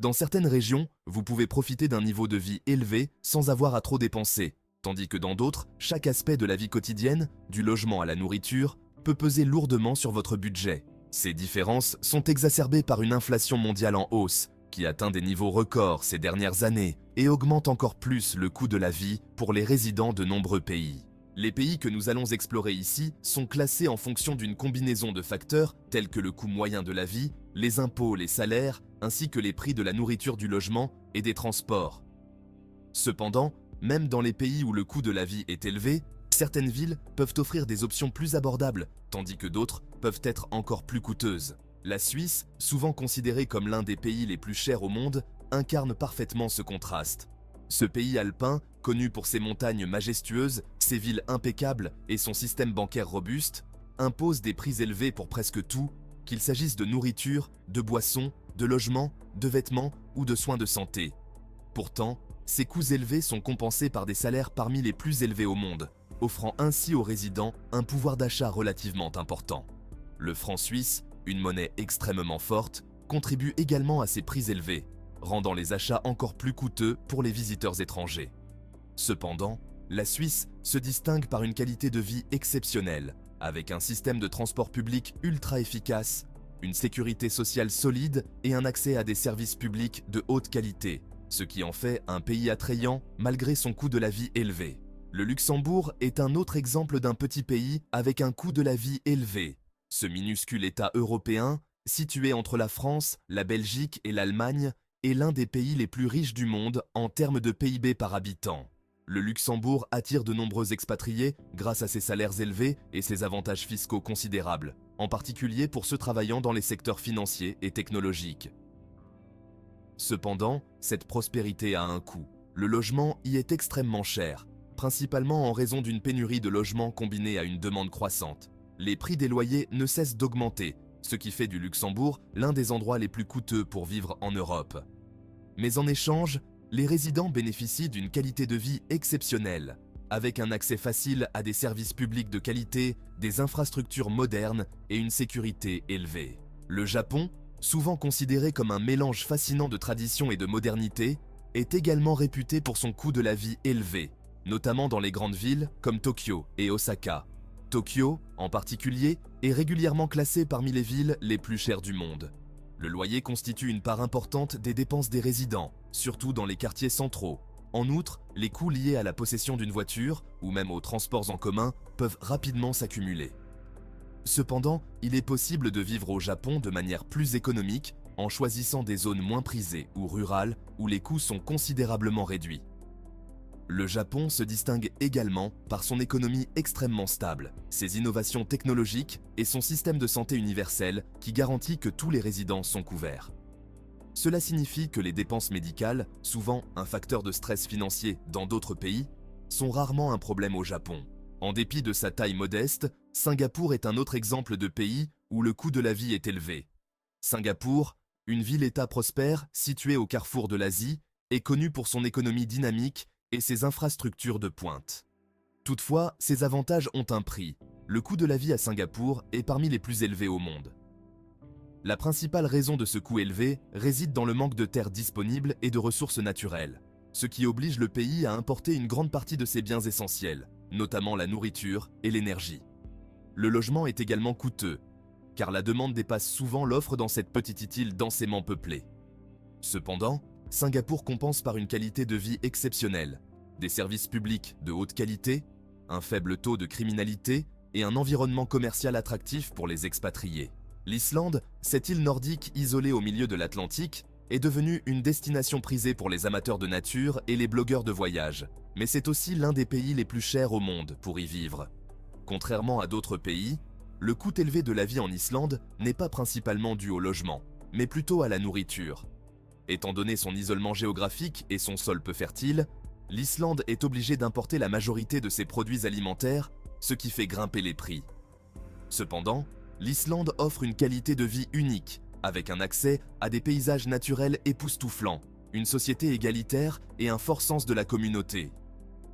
Dans certaines régions, vous pouvez profiter d'un niveau de vie élevé sans avoir à trop dépenser, tandis que dans d'autres, chaque aspect de la vie quotidienne, du logement à la nourriture, peut peser lourdement sur votre budget. Ces différences sont exacerbées par une inflation mondiale en hausse, qui atteint des niveaux records ces dernières années et augmente encore plus le coût de la vie pour les résidents de nombreux pays. Les pays que nous allons explorer ici sont classés en fonction d'une combinaison de facteurs tels que le coût moyen de la vie, les impôts, les salaires, ainsi que les prix de la nourriture, du logement et des transports. Cependant, même dans les pays où le coût de la vie est élevé, certaines villes peuvent offrir des options plus abordables, tandis que d'autres peuvent être encore plus coûteuses. La Suisse, souvent considérée comme l'un des pays les plus chers au monde, incarne parfaitement ce contraste. Ce pays alpin, connu pour ses montagnes majestueuses, ses villes impeccables et son système bancaire robuste, impose des prix élevés pour presque tout, qu'il s'agisse de nourriture, de boissons, de logements, de vêtements ou de soins de santé. Pourtant, ces coûts élevés sont compensés par des salaires parmi les plus élevés au monde, offrant ainsi aux résidents un pouvoir d'achat relativement important. Le franc suisse, une monnaie extrêmement forte, contribue également à ces prix élevés, rendant les achats encore plus coûteux pour les visiteurs étrangers. Cependant, la Suisse se distingue par une qualité de vie exceptionnelle, avec un système de transport public ultra efficace, une sécurité sociale solide et un accès à des services publics de haute qualité, ce qui en fait un pays attrayant malgré son coût de la vie élevé. Le Luxembourg est un autre exemple d'un petit pays avec un coût de la vie élevé. Ce minuscule État européen, situé entre la France, la Belgique et l'Allemagne, est l'un des pays les plus riches du monde en termes de PIB par habitant. Le Luxembourg attire de nombreux expatriés grâce à ses salaires élevés et ses avantages fiscaux considérables, en particulier pour ceux travaillant dans les secteurs financiers et technologiques. Cependant, cette prospérité a un coût. Le logement y est extrêmement cher, principalement en raison d'une pénurie de logements combinée à une demande croissante. Les prix des loyers ne cessent d'augmenter, ce qui fait du Luxembourg l'un des endroits les plus coûteux pour vivre en Europe. Mais en échange, les résidents bénéficient d'une qualité de vie exceptionnelle, avec un accès facile à des services publics de qualité, des infrastructures modernes et une sécurité élevée. Le Japon, souvent considéré comme un mélange fascinant de tradition et de modernité, est également réputé pour son coût de la vie élevé, notamment dans les grandes villes comme Tokyo et Osaka. Tokyo, en particulier, est régulièrement classé parmi les villes les plus chères du monde. Le loyer constitue une part importante des dépenses des résidents, surtout dans les quartiers centraux. En outre, les coûts liés à la possession d'une voiture, ou même aux transports en commun, peuvent rapidement s'accumuler. Cependant, il est possible de vivre au Japon de manière plus économique en choisissant des zones moins prisées ou rurales où les coûts sont considérablement réduits. Le Japon se distingue également par son économie extrêmement stable, ses innovations technologiques et son système de santé universel qui garantit que tous les résidents sont couverts. Cela signifie que les dépenses médicales, souvent un facteur de stress financier dans d'autres pays, sont rarement un problème au Japon. En dépit de sa taille modeste, Singapour est un autre exemple de pays où le coût de la vie est élevé. Singapour, une ville-État prospère située au carrefour de l'Asie, est connue pour son économie dynamique et ses infrastructures de pointe. Toutefois, ces avantages ont un prix. Le coût de la vie à Singapour est parmi les plus élevés au monde. La principale raison de ce coût élevé réside dans le manque de terres disponibles et de ressources naturelles, ce qui oblige le pays à importer une grande partie de ses biens essentiels, notamment la nourriture et l'énergie. Le logement est également coûteux, car la demande dépasse souvent l'offre dans cette petite île densément peuplée. Cependant, Singapour compense par une qualité de vie exceptionnelle, des services publics de haute qualité, un faible taux de criminalité et un environnement commercial attractif pour les expatriés. L'Islande, cette île nordique isolée au milieu de l'Atlantique, est devenue une destination prisée pour les amateurs de nature et les blogueurs de voyage, mais c'est aussi l'un des pays les plus chers au monde pour y vivre. Contrairement à d'autres pays, le coût élevé de la vie en Islande n'est pas principalement dû au logement, mais plutôt à la nourriture. Étant donné son isolement géographique et son sol peu fertile, l'Islande est obligée d'importer la majorité de ses produits alimentaires, ce qui fait grimper les prix. Cependant, l'Islande offre une qualité de vie unique, avec un accès à des paysages naturels époustouflants, une société égalitaire et un fort sens de la communauté.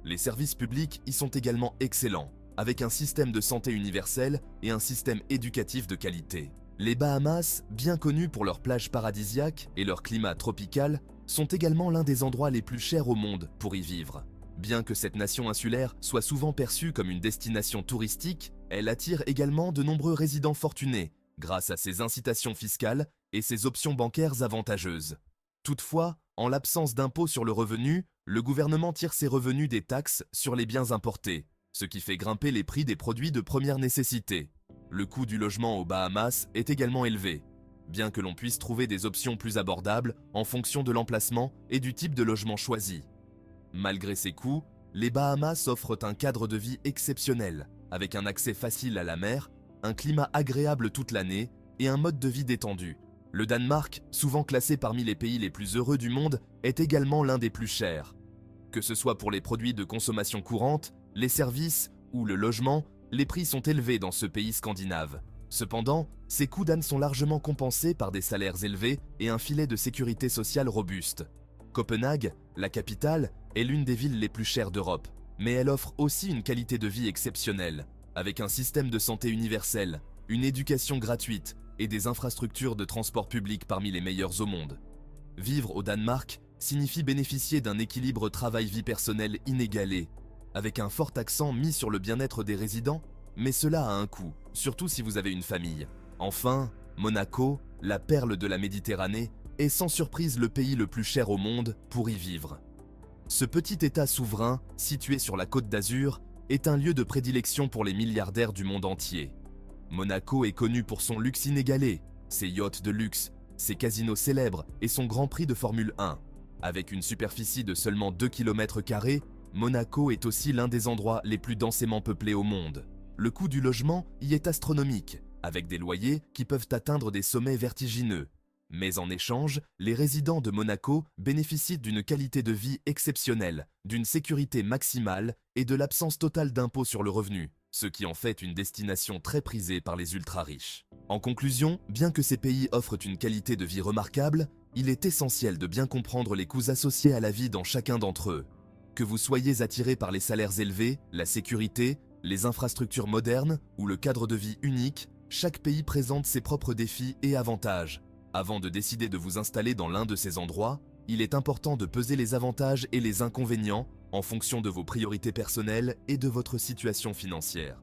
Les services publics y sont également excellents, avec un système de santé universel et un système éducatif de qualité. Les Bahamas, bien connus pour leurs plages paradisiaques et leur climat tropical, sont également l'un des endroits les plus chers au monde pour y vivre. Bien que cette nation insulaire soit souvent perçue comme une destination touristique, elle attire également de nombreux résidents fortunés grâce à ses incitations fiscales et ses options bancaires avantageuses. Toutefois, en l'absence d'impôt sur le revenu, le gouvernement tire ses revenus des taxes sur les biens importés, ce qui fait grimper les prix des produits de première nécessité. Le coût du logement aux Bahamas est également élevé, bien que l'on puisse trouver des options plus abordables en fonction de l'emplacement et du type de logement choisi. Malgré ces coûts, les Bahamas offrent un cadre de vie exceptionnel, avec un accès facile à la mer, un climat agréable toute l'année et un mode de vie détendu. Le Danemark, souvent classé parmi les pays les plus heureux du monde, est également l'un des plus chers. Que ce soit pour les produits de consommation courante, les services ou le logement, les prix sont élevés dans ce pays scandinave. Cependant, ces coûts d'âne sont largement compensés par des salaires élevés et un filet de sécurité sociale robuste. Copenhague, la capitale, est l'une des villes les plus chères d'Europe, mais elle offre aussi une qualité de vie exceptionnelle, avec un système de santé universel, une éducation gratuite et des infrastructures de transport public parmi les meilleures au monde. Vivre au Danemark signifie bénéficier d'un équilibre travail-vie personnelle inégalé, avec un fort accent mis sur le bien-être des résidents, mais cela a un coût, surtout si vous avez une famille. Enfin, Monaco, la perle de la Méditerranée, est sans surprise le pays le plus cher au monde pour y vivre. Ce petit État souverain, situé sur la Côte d'Azur, est un lieu de prédilection pour les milliardaires du monde entier. Monaco est connu pour son luxe inégalé, ses yachts de luxe, ses casinos célèbres et son Grand Prix de Formule 1. Avec une superficie de seulement 2 km², Monaco est aussi l'un des endroits les plus densément peuplés au monde. Le coût du logement y est astronomique, avec des loyers qui peuvent atteindre des sommets vertigineux. Mais en échange, les résidents de Monaco bénéficient d'une qualité de vie exceptionnelle, d'une sécurité maximale et de l'absence totale d'impôt sur le revenu, ce qui en fait une destination très prisée par les ultra-riches. En conclusion, bien que ces pays offrent une qualité de vie remarquable, il est essentiel de bien comprendre les coûts associés à la vie dans chacun d'entre eux. Que vous soyez attiré par les salaires élevés, la sécurité, les infrastructures modernes ou le cadre de vie unique, chaque pays présente ses propres défis et avantages. Avant de décider de vous installer dans l'un de ces endroits, il est important de peser les avantages et les inconvénients en fonction de vos priorités personnelles et de votre situation financière.